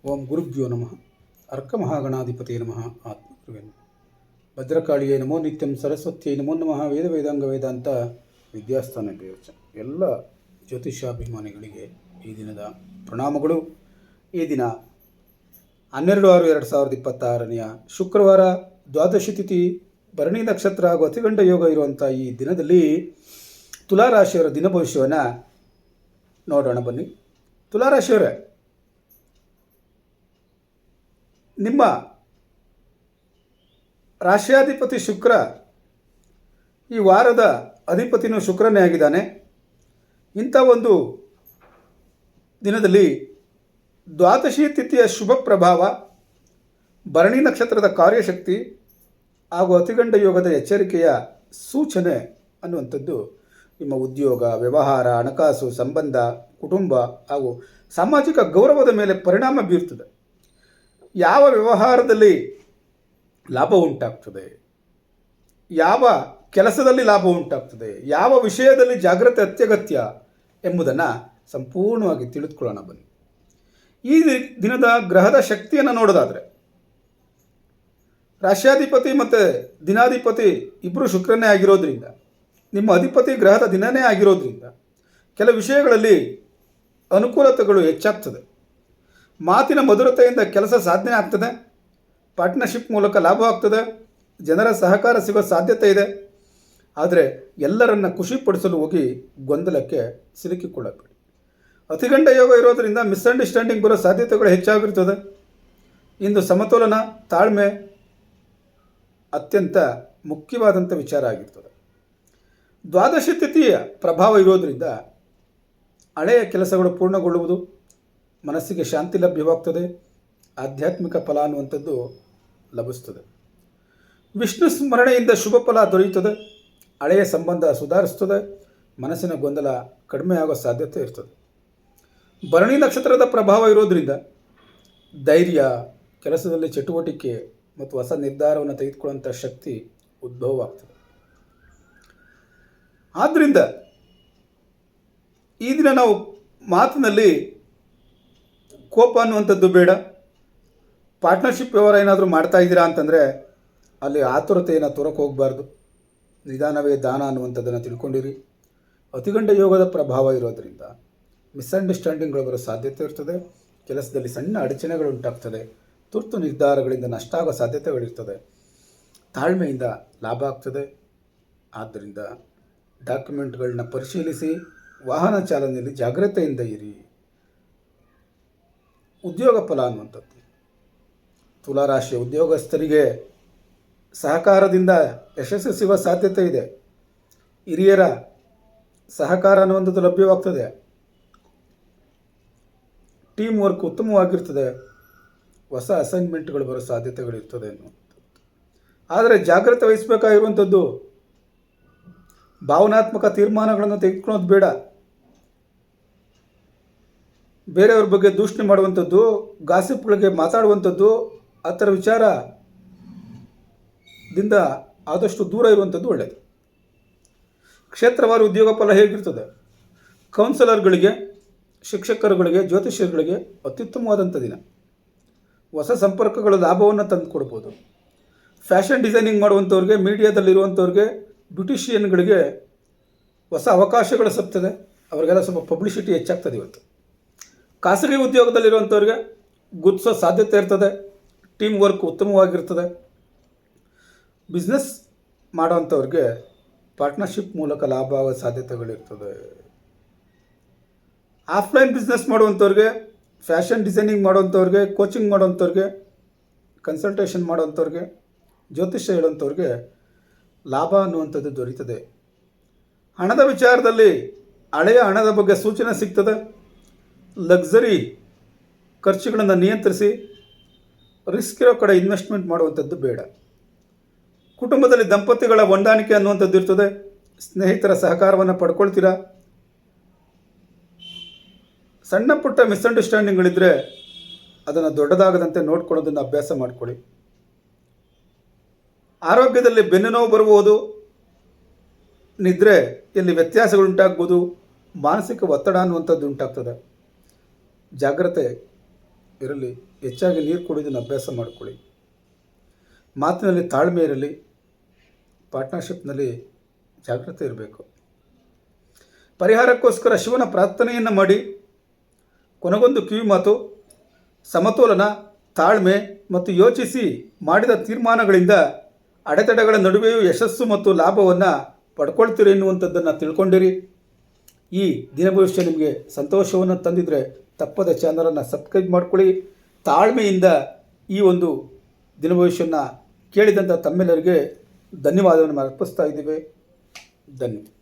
ಓಂ ಗುರುಭ್ಯೋ ನಮಃ. ಅರ್ಕಮಹಾಗಣಾಧಿಪತಿಯೇ ನಮಃ. ಆತ್ಮಗುರುವೇ ನಮಃ. ಭದ್ರಕಾಳಿಯೇ ನಮೋ ನಿತ್ಯಂ. ಸರಸ್ವತಿಯೇ ನಮೋ ನಮಃ. ವೇದ ವೇದಾಂಗ ವೇದಾಂತ ವಿದ್ಯಾಸ್ಥಾನ ದೇವಚ. ಎಲ್ಲ ಜ್ಯೋತಿಷಾಭಿಮಾನಿಗಳಿಗೆ ಈ ದಿನದ ಪ್ರಣಾಮಗಳು. ಈ ದಿನ 12/6/2026 ಶುಕ್ರವಾರ, ದ್ವಾದಶಿ ತಿಥಿ, ಭರಣಿ ನಕ್ಷತ್ರ ಹಾಗೂ ಅತಿಗಂಡ ಯೋಗ ಇರುವಂಥ ಈ ದಿನದಲ್ಲಿ ತುಲಾರಾಶಿಯವರ ದಿನ ಭವಿಷ್ಯವನ್ನು ನೋಡೋಣ ಬನ್ನಿ. ತುಲಾರಾಶಿಯವರೇ, ನಿಮ್ಮ ರಾಶ್ಯಾಧಿಪತಿ ಶುಕ್ರ ಈ ವಾರದ ಅಧಿಪತಿನೂ ಶುಕ್ರನೇ ಆಗಿದ್ದಾನೆ. ಇಂಥ ಒಂದು ದಿನದಲ್ಲಿ ದ್ವಾದಶಿ ತಿಥಿಯ ಶುಭ ಪ್ರಭಾವ, ಭರಣಿ ನಕ್ಷತ್ರದ ಕಾರ್ಯಶಕ್ತಿ ಹಾಗೂ ಅತಿಗಂಡ ಯೋಗದ ಎಚ್ಚರಿಕೆಯ ಸೂಚನೆ ಅನ್ನುವಂಥದ್ದು ನಿಮ್ಮ ಉದ್ಯೋಗ, ವ್ಯವಹಾರ, ಹಣಕಾಸು, ಸಂಬಂಧ, ಕುಟುಂಬ ಹಾಗೂ ಸಾಮಾಜಿಕ ಗೌರವದ ಮೇಲೆ ಪರಿಣಾಮ ಬೀರ್ತದೆ. ಯಾವ ವ್ಯವಹಾರದಲ್ಲಿ ಲಾಭ ಉಂಟಾಗ್ತದೆ, ಯಾವ ಕೆಲಸದಲ್ಲಿ ಲಾಭ ಉಂಟಾಗ್ತದೆ, ಯಾವ ವಿಷಯದಲ್ಲಿ ಜಾಗ್ರತೆ ಅತ್ಯಗತ್ಯ ಎಂಬುದನ್ನು ಸಂಪೂರ್ಣವಾಗಿ ತಿಳಿದುಕೊಳ್ಳೋಣ ಬನ್ನಿ. ಈ ದಿನದ ಗ್ರಹದ ಶಕ್ತಿಯನ್ನು ನೋಡೋದಾದರೆ, ರಾಶ್ಯಾಧಿಪತಿ ಮತ್ತು ದಿನಾಧಿಪತಿ ಇಬ್ಬರು ಶುಕ್ರನೇ ಆಗಿರೋದ್ರಿಂದ, ನಿಮ್ಮ ಅಧಿಪತಿ ಗ್ರಹದ ದಿನನೇ ಆಗಿರೋದ್ರಿಂದ ಕೆಲವು ವಿಷಯಗಳಲ್ಲಿ ಅನುಕೂಲತೆಗಳು ಹೆಚ್ಚಾಗ್ತದೆ. ಮಾತಿನ ಮಧುರತೆಯಿಂದ ಕೆಲಸ ಸಾಧನೆ ಆಗ್ತದೆ. ಪಾರ್ಟ್ನರ್ಶಿಪ್ ಮೂಲಕ ಲಾಭ ಆಗ್ತದೆ. ಜನರ ಸಹಕಾರ ಸಿಗೋ ಸಾಧ್ಯತೆ ಇದೆ. ಆದರೆ ಎಲ್ಲರನ್ನ ಖುಷಿಪಡಿಸಲು ಹೋಗಿ ಗೊಂದಲಕ್ಕೆ ಸಿಲುಕಿಕೊಳ್ಳಬೇಡಿ. ಅತಿಗಂಡ ಯೋಗ ಇರೋದರಿಂದ ಮಿಸ್ಅಂಡರ್ಸ್ಟ್ಯಾಂಡಿಂಗ್ ಬರೋ ಸಾಧ್ಯತೆಗಳು ಹೆಚ್ಚಾಗಿರ್ತದೆ. ಇಂದು ಸಮತೋಲನ, ತಾಳ್ಮೆ ಅತ್ಯಂತ ಮುಖ್ಯವಾದಂಥ ವಿಚಾರ ಆಗಿರ್ತದೆ. ದ್ವಾದಶಿ ತಿಥಿಯ ಪ್ರಭಾವ ಇರೋದರಿಂದ ಹಳೆಯ ಕೆಲಸಗಳು ಪೂರ್ಣಗೊಳ್ಳುವುದು, ಮನಸ್ಸಿಗೆ ಶಾಂತಿ ಲಭ್ಯವಾಗ್ತದೆ, ಆಧ್ಯಾತ್ಮಿಕ ಫಲ ಅನ್ನುವಂಥದ್ದು ಲಭಿಸ್ತದೆ. ವಿಷ್ಣು ಸ್ಮರಣೆಯಿಂದ ಶುಭ ಫಲ ದೊರೆಯುತ್ತದೆ. ಹಳೆಯ ಸಂಬಂಧ ಸುಧಾರಿಸ್ತದೆ. ಮನಸ್ಸಿನ ಗೊಂದಲ ಕಡಿಮೆ ಆಗೋ ಸಾಧ್ಯತೆ ಇರ್ತದೆ. ಭರಣಿ ನಕ್ಷತ್ರದ ಪ್ರಭಾವ ಇರೋದರಿಂದ ಧೈರ್ಯ, ಕೆಲಸದಲ್ಲಿ ಚಟುವಟಿಕೆ ಮತ್ತು ಹೊಸ ನಿರ್ಧಾರವನ್ನು ತೆಗೆದುಕೊಳ್ಳುವಂಥ ಶಕ್ತಿ ಉದ್ಭವವಾಗ್ತದೆ. ಆದ್ದರಿಂದ ಈ ದಿನ ನಾವು ಮಾತಿನಲ್ಲಿ ಕೋಪ ಅನ್ನುವಂಥದ್ದು ಬೇಡ. ಪಾರ್ಟ್ನರ್ಶಿಪ್ ವ್ಯವಹಾರ ಏನಾದರೂ ಮಾಡ್ತಾ ಇದ್ದೀರಾ ಅಂತಂದರೆ ಅಲ್ಲಿ ಆತುರತೆಯನ್ನು ತೋರಕ್ಕೆ ಹೋಗಬಾರ್ದು. ನಿಧಾನವೇ ದಾನ ಅನ್ನುವಂಥದ್ದನ್ನು ತಿಳ್ಕೊಂಡಿರಿ. ಅತಿಗಂಡ ಯೋಗದ ಪ್ರಭಾವ ಇರೋದರಿಂದ ಮಿಸ್ಅಂಡರ್ಸ್ಟ್ಯಾಂಡಿಂಗ್ಗಳು ಬರೋ ಸಾಧ್ಯತೆ ಇರ್ತದೆ. ಕೆಲಸದಲ್ಲಿ ಸಣ್ಣ ಅಡಚಣೆಗಳು ಉಂಟಾಗ್ತದೆ. ತುರ್ತು ನಿರ್ಧಾರಗಳಿಂದ ನಷ್ಟ ಆಗೋ ಸಾಧ್ಯತೆಗಳಿರ್ತದೆ. ತಾಳ್ಮೆಯಿಂದ ಲಾಭ ಆಗ್ತದೆ. ಆದ್ದರಿಂದ ಡಾಕ್ಯುಮೆಂಟ್ಗಳನ್ನ ಪರಿಶೀಲಿಸಿ, ವಾಹನ ಚಾಲನೆಯಲ್ಲಿ ಜಾಗ್ರತೆಯಿಂದ ಇರಿ. ಉದ್ಯೋಗ ಫಲ ಅನ್ನುವಂಥದ್ದು, ತುಲಾರಾಶಿಯ ಉದ್ಯೋಗಸ್ಥರಿಗೆ ಸಹಕಾರದಿಂದ ಯಶಸ್ಸು ಸಿಗುವ ಸಾಧ್ಯತೆ ಇದೆ. ಹಿರಿಯರ ಸಹಕಾರ ಅನ್ನುವಂಥದ್ದು ಲಭ್ಯವಾಗ್ತದೆ. ಟೀಮ್ ವರ್ಕ್ ಉತ್ತಮವಾಗಿರ್ತದೆ. ಹೊಸ ಅಸೈನ್ಮೆಂಟ್ಗಳು ಬರೋ ಸಾಧ್ಯತೆಗಳಿರ್ತದೆ ಅನ್ನುವಂಥದ್ದು. ಆದರೆ ಜಾಗ್ರತೆ ವಹಿಸಬೇಕಾಗಿರುವಂಥದ್ದು, ಭಾವನಾತ್ಮಕ ತೀರ್ಮಾನಗಳನ್ನು ತೆಗೆದುಕೊಳ್ಳೋದು ಬೇಡ. ಬೇರೆಯವ್ರ ಬಗ್ಗೆ ದೂಷಣೆ ಮಾಡುವಂಥದ್ದು, ಗಾಸಿಪ್ಗಳಿಗೆ ಮಾತಾಡುವಂಥದ್ದು, ಆ ಥರ ವಿಚಾರದಿಂದ ಆದಷ್ಟು ದೂರ ಇರುವಂಥದ್ದು ಒಳ್ಳೆಯದು. ಕ್ಷೇತ್ರವಾರು ಉದ್ಯೋಗ ಫಲ ಹೇಗಿರ್ತದೆ? ಕೌನ್ಸಿಲರ್ಗಳಿಗೆ, ಶಿಕ್ಷಕರುಗಳಿಗೆ, ಜ್ಯೋತಿಷ್ಯರುಗಳಿಗೆ ಅತ್ಯುತ್ತಮವಾದಂಥ ದಿನ. ಹೊಸ ಸಂಪರ್ಕಗಳು ಲಾಭವನ್ನು ತಂದು ಕೊಡ್ಬೋದು. ಫ್ಯಾಷನ್ ಡಿಸೈನಿಂಗ್ ಮಾಡುವಂಥವ್ರಿಗೆ, ಮೀಡಿಯಾದಲ್ಲಿರುವಂಥವ್ರಿಗೆ, ಬ್ಯೂಟಿಷಿಯನ್ಗಳಿಗೆ ಹೊಸ ಅವಕಾಶಗಳು ಸಿಗ್ತದೆ. ಅವರಿಗೆಲ್ಲ ಸ್ವಲ್ಪ ಪಬ್ಲಿಸಿಟಿ ಹೆಚ್ಚಾಗ್ತದೆ. ಇವತ್ತು ಖಾಸಗಿ ಉದ್ಯೋಗದಲ್ಲಿರುವಂಥವ್ರಿಗೆ ಗುರ್ತಿಸೋ ಸಾಧ್ಯತೆ ಇರ್ತದೆ. ಟೀಮ್ ವರ್ಕ್ ಉತ್ತಮವಾಗಿರ್ತದೆ. ಬಿಸ್ನೆಸ್ ಮಾಡೋವಂಥವ್ರಿಗೆ ಪಾರ್ಟ್ನರ್ಶಿಪ್ ಮೂಲಕ ಲಾಭ ಆಗೋ ಸಾಧ್ಯತೆಗಳಿರ್ತದೆ. ಆಫ್ಲೈನ್ ಬಿಸ್ನೆಸ್ ಮಾಡುವಂಥವ್ರಿಗೆ, ಫ್ಯಾಷನ್ ಡಿಸೈನಿಂಗ್ ಮಾಡೋವಂಥವ್ರಿಗೆ, ಕೋಚಿಂಗ್ ಮಾಡೋವಂಥವ್ರಿಗೆ, ಕನ್ಸಲ್ಟೇಷನ್ ಮಾಡೋವಂಥವ್ರಿಗೆ, ಜ್ಯೋತಿಷ್ಯ ಹೇಳೋವಂಥವ್ರಿಗೆ ಲಾಭ ಅನ್ನುವಂಥದ್ದು ದೊರೀತದೆ. ಹಣದ ವಿಚಾರದಲ್ಲಿ ಹಳೆಯ ಹಣದ ಬಗ್ಗೆ ಸೂಚನೆ ಸಿಗ್ತದೆ. ಲಕ್ಸರಿ ಖರ್ಚುಗಳನ್ನು ನಿಯಂತ್ರಿಸಿ. ರಿಸ್ಕ್ ಇರೋ ಕಡೆ ಇನ್ವೆಸ್ಟ್ಮೆಂಟ್ ಮಾಡುವಂಥದ್ದು ಬೇಡ. ಕುಟುಂಬದಲ್ಲಿ ದಂಪತಿಗಳ ಹೊಂದಾಣಿಕೆ ಅನ್ನುವಂಥದ್ದು ಇರ್ತದೆ. ಸ್ನೇಹಿತರ ಸಹಕಾರವನ್ನು ಪಡ್ಕೊಳ್ತೀರಾ. ಸಣ್ಣ ಪುಟ್ಟ ಮಿಸ್ಅಂಡರ್ಸ್ಟ್ಯಾಂಡಿಂಗ್ಗಳಿದ್ದರೆ ಅದನ್ನು ದೊಡ್ಡದಾಗದಂತೆ ನೋಡ್ಕೊಳ್ಳೋದನ್ನು ಅಭ್ಯಾಸ ಮಾಡಿಕೊಳ್ಳಿ. ಆರೋಗ್ಯದಲ್ಲಿ ಬೆನ್ನು ನೋವು ಬರಬಹುದು. ನಿದ್ರೆಯಲ್ಲಿ ವ್ಯತ್ಯಾಸಗಳುಂಟಾಗ್ಬೋದು. ಮಾನಸಿಕ ಒತ್ತಡ ಅನ್ನುವಂಥದ್ದು ಉಂಟಾಗ್ತದೆ. ಜಾಗ್ರತೆ ಇರಲಿ, ಹೆಚ್ಚಾಗಿ ನೀರು ಕುಡಿಯೋದನ್ನು ಅಭ್ಯಾಸ ಮಾಡಿಕೊಳ್ಳಿ. ಮಾತಿನಲ್ಲಿ ತಾಳ್ಮೆ ಇರಲಿ, ಪಾರ್ಟ್ನರ್ಶಿಪ್ನಲ್ಲಿ ಜಾಗ್ರತೆ ಇರಬೇಕು. ಪರಿಹಾರಕ್ಕೋಸ್ಕರ ಶಿವನ ಪ್ರಾರ್ಥನೆಯನ್ನು ಮಾಡಿ, ಕೊನೆಗೊಂದು ಕಿವಿ ಮಾತು: ಸಮತೋಲನ, ತಾಳ್ಮೆ ಮತ್ತು ಯೋಚಿಸಿ ಮಾಡಿದ ತೀರ್ಮಾನಗಳಿಂದ ಅಡೆತಡೆಗಳ ನಡುವೆಯೂ ಯಶಸ್ಸು ಮತ್ತು ಲಾಭವನ್ನು ಪಡ್ಕೊಳ್ತೀರಿ ಎನ್ನುವಂಥದ್ದನ್ನು ತಿಳ್ಕೊಂಡಿರಿ. ಈ ದಿನ ಭವಿಷ್ಯ ನಿಮಗೆ ಸಂತೋಷವನ್ನು ತಂದಿದ್ರೆ ತಪ್ಪದ ಚಾನಲನ್ನು ಸಬ್ಸ್ಕ್ರೈಬ್ ಮಾಡ್ಕೊಳ್ಳಿ. ತಾಳ್ಮೆಯಿಂದ ಈ ಒಂದು ದಿನ ಭವಿಷ್ಯವನ್ನು ಕೇಳಿದಂಥ ತಮ್ಮೆಲ್ಲರಿಗೆ ಧನ್ಯವಾದವನ್ನು ಅರ್ಪಿಸ್ತಾ ಇದ್ದೀವಿ. ಧನ್ಯವಾದ.